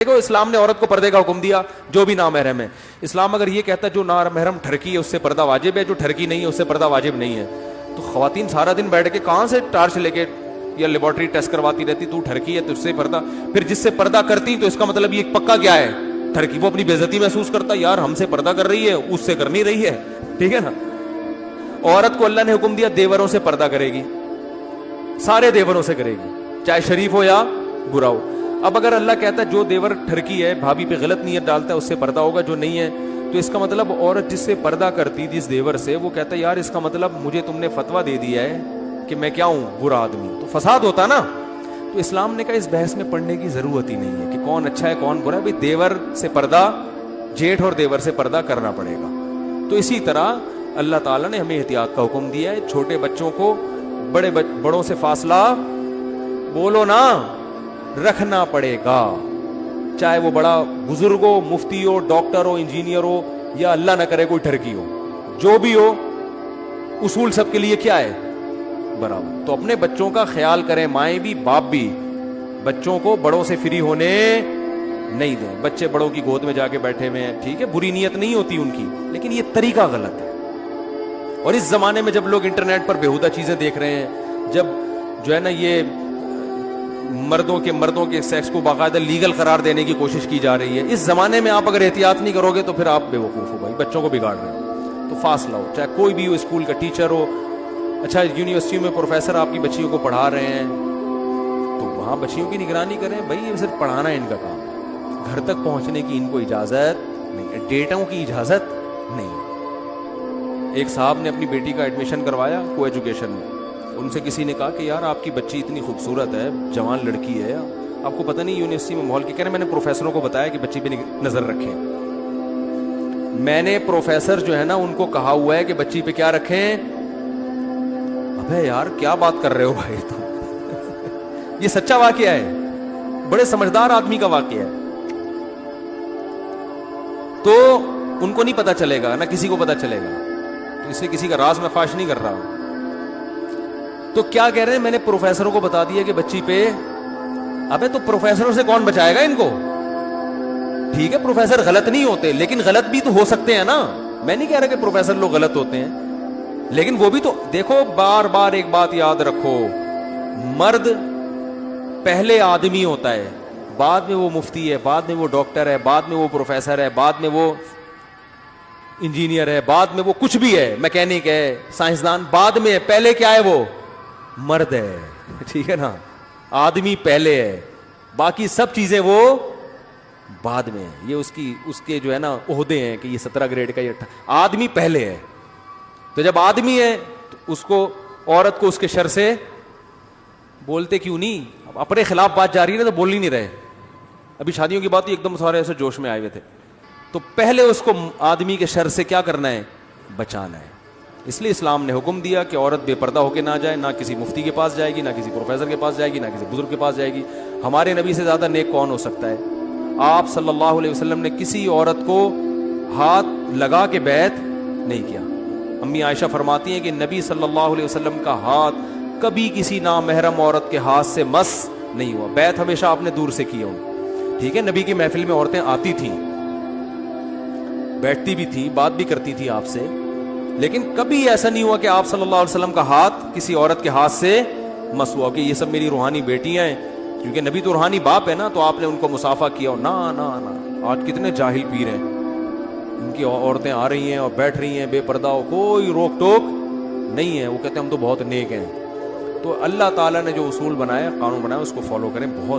دیکھو اسلام نے عورت کو پردے کا حکم دیا جو بھی نامحرم ہے. اسلام اگر یہ کہتا ہے جو نامحرم ٹھرکی ہے اس سے پردہ واجب ہے, جو ٹھرکی نہیں ہے اس سے پردہ واجب نہیں ہے, تو خواتین سارا دن بیٹھ کے کہاں سے ٹارچ لے کے یا لیبارٹری ٹیسٹ کرواتی رہتی, تو ٹھرکی ہے تو اس سے پردہ, پھر جس سے پردہ کرتی تو اس کا مطلب یہ پکا کیا ہے ٹھرکی, وہ اپنی بے عزتی محسوس کرتا یار ہم سے پردہ کر رہی ہے اس سے کر نہیں رہی ہے. ٹھیک ہے نا. عورت کو اللہ نے حکم دیا دیوروں سے پردہ کرے گی, سارے دیوروں سے کرے گی, چاہے شریف ہو یا برا ہو. اب اگر اللہ کہتا ہے جو دیور ٹھرکی ہے بھابھی پہ غلط نیت ڈالتا ہے اس سے پردہ ہوگا, جو نہیں ہے تو اس کا مطلب عورت جس سے پردہ کرتی جس دیور سے, وہ کہتا ہے یار اس کا مطلب مجھے تم نے فتویٰ دے دیا ہے کہ میں کیا ہوں برا آدمی, تو فساد ہوتا نا. تو اسلام نے کہا اس بحث میں پڑھنے کی ضرورت ہی نہیں ہے کہ کون اچھا ہے کون برا ہے, بھائی دیور سے پردہ, جیٹھ اور دیور سے پردہ کرنا پڑے گا. تو اسی طرح اللہ تعالیٰ نے ہمیں احتیاط کا حکم دیا ہے, چھوٹے بچوں کو بڑوں سے فاصلہ بولو نا رکھنا پڑے گا, چاہے وہ بڑا بزرگ ہو, مفتی ہو, ڈاکٹر ہو, انجینئر ہو, یا اللہ نہ کرے کوئی ٹھرکی ہو, جو بھی ہو اصول سب کے لیے کیا ہے برابر. تو اپنے بچوں کا خیال کریں, مائیں بھی باپ بھی, بچوں کو بڑوں سے فری ہونے نہیں دیں. بچے بڑوں کی گود میں جا کے بیٹھے ہوئے ہیں, ٹھیک ہے بری نیت نہیں ہوتی ان کی, لیکن یہ طریقہ غلط ہے. اور اس زمانے میں جب لوگ انٹرنیٹ پر بیہودہ چیزیں دیکھ رہے ہیں, جب جو ہے نا یہ مردوں کے سیکس کو باقاعدہ لیگل قرار دینے کی کوشش کی جا رہی ہے, اس زمانے میں آپ اگر احتیاط نہیں کرو گے تو پھر آپ بے وقوف ہو بھائی, بچوں کو بگاڑ رہے ہو. تو فاصلہ ہو, چاہے کوئی بھی ہو, اسکول کا ٹیچر ہو, اچھا یونیورسٹی میں پروفیسر آپ کی بچیوں کو پڑھا رہے ہیں تو وہاں بچیوں کی نگرانی کریں. بھائی یہ صرف پڑھانا ہے ان کا کام, گھر تک پہنچنے کی ان کو اجازت نہیں, ڈیٹوں کی اجازت نہیں. ایک صاحب نے اپنی بیٹی کا ایڈمیشن کروایا کو ایجوکیشن میں, ان سے کسی نے کہا کہ یار آپ کی بچی اتنی خوبصورت ہے, جوان لڑکی ہے, آپ کو پتہ نہیں یونیورسٹی میں ماحول کی, کہہ رہے میں نے پروفیسروں کو بتایا کہ بچی پہ نظر رکھیں. میں نے پروفیسر جو ہے نا ان کو کہا ہوا ہے کہ بچی پہ کیا رکھیں. ابے یار کیا بات کر رہے ہو بھائی تم یہ سچا واقعہ ہے, بڑے سمجھدار آدمی کا واقعہ ہے. تو ان کو نہیں پتا چلے گا, نہ کسی کو پتا چلے گا, تو اس لیے کسی کا راز میں فاش نہیں کر رہا ہوں. تو کیا کہہ رہے ہیں, میں نے پروفیسروں کو بتا دیا کہ بچی پہ, ابے تو پروفیسروں سے کون بچائے گا ان کو. ٹھیک ہے پروفیسر غلط نہیں ہوتے, لیکن غلط بھی تو ہو سکتے ہیں نا. میں نہیں کہہ رہا کہ پروفیسر لوگ غلط ہوتے ہیں, لیکن وہ بھی تو دیکھو, بار بار ایک بات یاد رکھو, مرد پہلے آدمی ہوتا ہے, بعد میں وہ مفتی ہے, بعد میں وہ ڈاکٹر ہے, بعد میں وہ پروفیسر ہے, بعد میں وہ انجینئر ہے, بعد میں وہ کچھ بھی ہے, میکینک ہے, سائنسدان بعد میں ہے, پہلے کیا ہے وہ مرد ہے. ٹھیک ہے نا, آدمی پہلے ہے, باقی سب چیزیں وہ بعد میں. یہ اس کے جو ہے نا عہدے ہیں کہ یہ 17 گریڈ کا, یہ آدمی پہلے ہے. تو جب آدمی ہے تو اس کو, عورت کو اس کے شر سے بولتے کیوں نہیں. اپنے خلاف بات جا رہی ہے نا تو بول ہی نہیں رہے. ابھی شادیوں کی بات ایک دم سارے ایسے جوش میں آئے ہوئے تھے, تو پہلے اس کو آدمی کے شر سے کیا کرنا ہے, بچانا ہے. اس لیے اسلام نے حکم دیا کہ عورت بے پردہ ہو کے نہ جائے, نہ کسی مفتی کے پاس جائے گی, نہ کسی پروفیسر کے پاس جائے گی, نہ کسی بزرگ کے پاس جائے گی. ہمارے نبی سے زیادہ نیک کون ہو سکتا ہے. آپ صلی اللہ علیہ وسلم نے کسی عورت کو ہاتھ لگا کے بیعت نہیں کیا. امی عائشہ فرماتی ہیں کہ نبی صلی اللہ علیہ وسلم کا ہاتھ کبھی کسی نامحرم عورت کے ہاتھ سے مس نہیں ہوا. بیعت ہمیشہ آپ نے دور سے کی ہو. ٹھیک ہے, نبی کی محفل میں عورتیں آتی تھیں, بیٹھتی بھی تھی, بات بھی کرتی تھی آپ سے, لیکن کبھی ایسا نہیں ہوا کہ آپ صلی اللہ علیہ وسلم کا ہاتھ کسی عورت کے ہاتھ سے مس ہوا کہ یہ سب میری روحانی بیٹیاں ہیں, کیونکہ نبی تو روحانی باپ ہے نا, تو آپ نے ان کو مصافحہ کیا. نا نا نا, آج کتنے جاہل پیر ہیں, ان کی عورتیں آ رہی ہیں اور بیٹھ رہی ہیں بے پردہ ہو, کوئی روک ٹوک نہیں ہے. وہ کہتے ہیں ہم تو بہت نیک ہیں. تو اللہ تعالیٰ نے جو اصول بنایا, قانون بنایا, اس کو فالو کریں. بہت